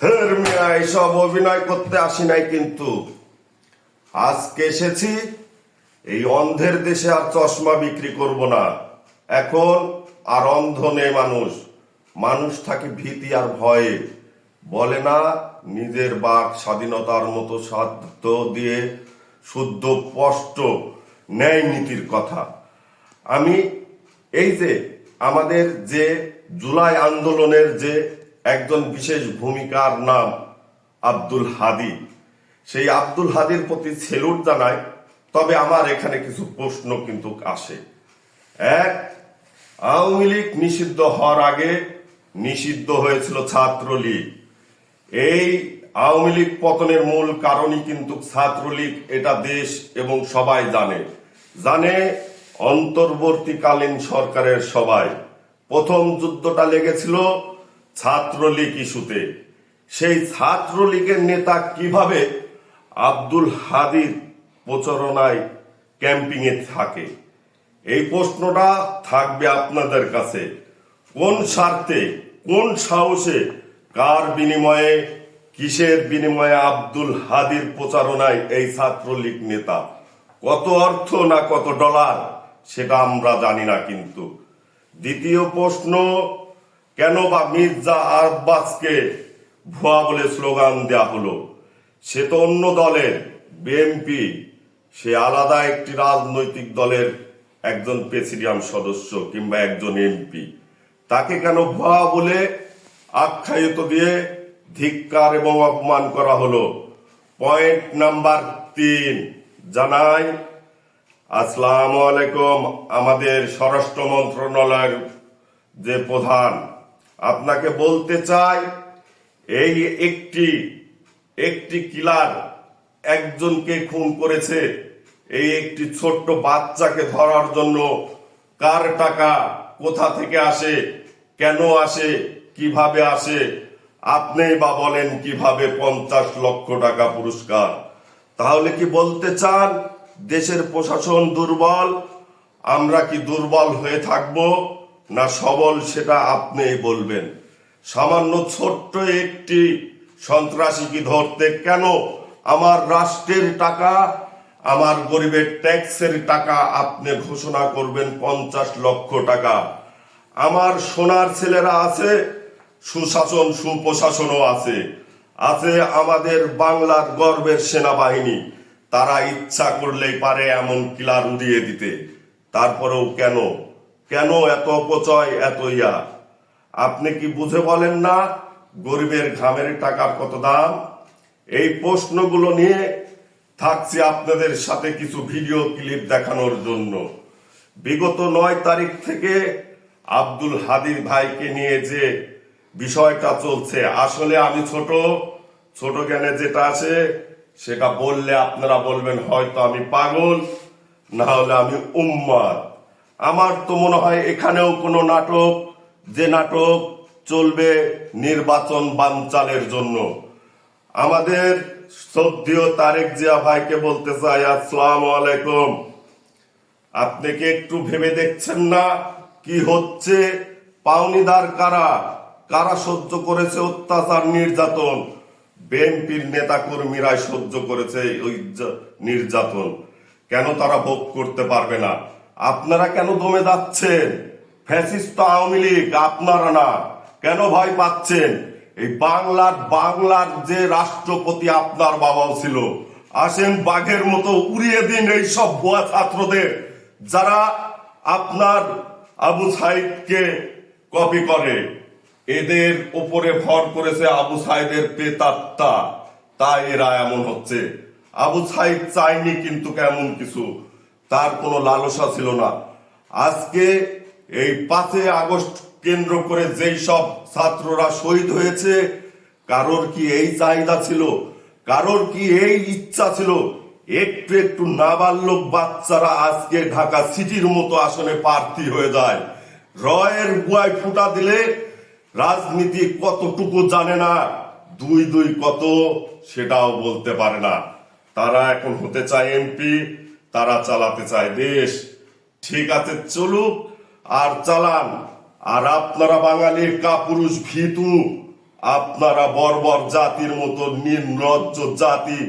মিয়া এইসব অভিনয় করতে আসি নাই, কিন্তু আজকে এসেছি এই অন্ধের দেশে আর চশমা বিক্রি করব না। এখন আর অন্ধ নেই মানুষ, মানুষ থাকে ভীতি আর ভয়ে। বলে না, নিজের বাক স্বাধীনতার মতো সাধ্য দিয়ে শুদ্ধ স্পষ্ট ন্যায় নীতির কথা। আমি এই যে আমাদের যে জুলাই আন্দোলনের যে একজন বিশেষ ভূমিকার নাম আব্দুল হাদী, সেই আব্দুল হাদীর প্রতি সেলুট জানাই। তবে আমার এখানে কিছু প্রশ্ন কিন্তু আসে। এক, আওয়ামী লীগ নিষিদ্ধ হওয়ার আগে নিষিদ্ধ হয়েছিল ছাত্রলীগ। এই আওয়ামী লীগ পতনের মূল কারণই কিন্তু ছাত্রলীগ, এটা দেশ এবং সবাই জানে অন্তর্বর্তীকালীন সরকারের সবাই। প্রথম যুদ্ধটা লেগেছিল ছাত্রলীগ ইস্যুতে। সেই ছাত্রলীগের নেতা কিভাবে আব্দুল হাদীর প্রচারণায় ক্যাম্পিং এ থাকে, এই প্রশ্নটা থাকবে আপনাদের কাছে। কোন স্বার্থে, কোন সাহসে, কার বিনিময়ে, কিসের বিনিময়ে আব্দুল হাদীর প্রচারণায় এই ছাত্রলীগ নেতা? কত অর্থ না কত ডলার সেটা আমরা জানি না। কিন্তু দ্বিতীয় প্রশ্ন, কেন বা মির্জা আব্বাসকে ভুয়া বলে স্লোগান দেয়া হলো? সে তো অন্য দলের, বিএনপি। সে আলাদা একটি রাজনৈতিক দলের একজন প্রেসিডিয়াম সদস্য কিংবা একজন এমপি। তাকে কেন ভুয়া বলে আখ্যায়িত দিয়ে ধিক্কার এবং অপমান করা হলো? পয়েন্ট নাম্বার 3 জানাই। আসসালামু আলাইকুম। আমাদের স্বরাষ্ট্র মন্ত্রণালয়ের যে প্রধান, আপনাকে বলতে চাই, এই একটি কিলার একজনকে খুন করেছে। এই একটি ছোট্ট বাচ্চাকে ধরার জন্য কার টাকা, কোথা থেকে আসে, কেন আসে, কিভাবে আসে? আপনি বা বলেন কিভাবে 50 লক্ষ টাকা পুরস্কার? তাহলে কি বলতে চান দেশের প্রশাসন দুর্বল? আমরা কি দুর্বল হয়ে থাকব না সবল, সেটা আপনিই বলবেন। সামান্য ছোট্ট একটি সন্ত্রাসীকে ধরতে কেন আমার রাষ্ট্রের টাকা, আমার গরিবের ট্যাক্সের টাকা আপনি ঘোষণা করবেন 50 লক্ষ টাকা? আমার সোনার ছেলেরা আছে, সুশাসন সুপ্রশাসনও আছে আমাদের বাংলার গর্বের সেনাবাহিনী। তারা ইচ্ছা করলেই পারে এমন কিলার উড়িয়ে দিতে। তারপরেও কেন এত অপচয়, এত ইয়া? আপনি কি বুঝে বলেন না গরিবের ঘামের টাকার কত দাম? এই প্রশ্নগুলো নিয়ে থাকছি আপনাদের সাথে কিছু ভিডিও ক্লিপ দেখানোর জন্য। বিগত 9 তারিখ থেকে আব্দুল হাদীর ভাইকে নিয়ে যে বিষয়টা চলছে, আসলে আমি ছোট জ্ঞানে যেটা আছে সেটা বললে আপনারা বলবেন হয়তো আমি পাগল, না হলে আমি উম্মাদ। আমার তো মনে হয় এখানেও কোনো নাটক, যে নাটক চলবে নির্বাচন বানচালের জন্য। আমাদের শ্রদ্ধেয় তারেক জিয়া ভাইকে বলতে চাই, আসসালামু আলাইকুম। আপনি কি একটু ভেবে দেখছেন না কি হচ্ছে? পাওনিদার কারা সহ্য করেছে অত্যাচার, নির্যাতন? বিএনপির নেতা কর্মীরাই সহ্য করেছে ওই নির্যাতন। কেন তারা ভোগ করতে পারবে না? আপনারা কেন দমে যাচ্ছেন? ফ্যাসিস্ট আওয়ামী লীগ, আপনারা না। কেন ভয় পাচ্ছেন? এই বাংলার যে রাষ্ট্রপতি আপনার বাবাও ছিল। আসেন বাঘের মতো উড়িয়ে দিন এই সব ভুয়া ছাত্রদের, যারা আপনার আবু সাইদকে কপি করে। এদের উপরে ভর করেছে আবু সাইদের প্রেতাত্মা, তাই এরা এমন হচ্ছে। আবু সাইদ চাইনি কিন্তু কেমন কিছু, তার কোনো লালসা ছিল না। আজকে এই 5 আগস্ট কেন্দ্র করে যেই সব ছাত্ররা শহীদ হয়েছে, কারোর কি এই চাহিদা ছিল? কারোর কি এই ইচ্ছা ছিল একটু নাবালক বাচ্চারা আজকে ঢাকা সিটির মতো আসনে প্রার্থী হয়ে যায়? রয়ের গুয়ায় ফুটা দিলে রাজনীতি কতটুকু জানে না, 2 কত সেটাও বলতে পারে না। তারা এখন হতে চায় এমপি, তারা চালাতে চায় দেশ। ঠিক আছে, চলুক আর চালান। আর আপনারা বাঙালির কাপুরুষ ভীতু, আপনারা বর্বর জাতির মতো নির্লজ্জ জাতি,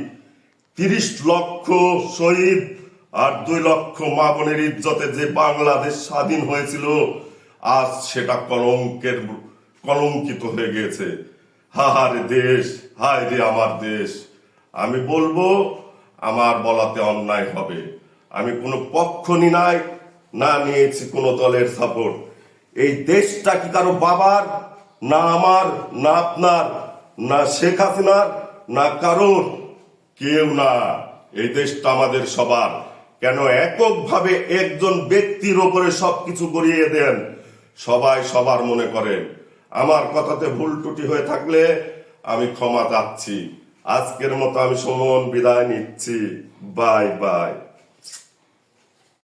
30 লক্ষ শহীদ আর 2 লক্ষ মা বোনের ইজ্জতে যে বাংলাদেশ স্বাধীন হয়েছিল, আজ সেটা কলঙ্কিত হয়ে গেছে। হাহারে দেশ, হায় রে আমার দেশ। আমি বলবো, আমার বলাতে অন্যায় হবে। আমি কোনো পক্ষ না নিয়েছি কোনো দলের সাপোর্ট। এই দেশটা কি কারো বাবার, না আমার, না আপনার, না শেখ হাসিনার, না কারোর, কেউ না। এই দেশটা আমাদের সবার। কেন এককভাবে একজন ব্যক্তির ওপরে সবকিছু গড়িয়ে দেন? সবাই সবার মনে করেন। আমার কথাতে ভুল ত্রুটি হয়ে থাকলে আমি ক্ষমা চাচ্ছি। আজকের মতো আমি সুমন বিদায় নিচ্ছি। Bye bye.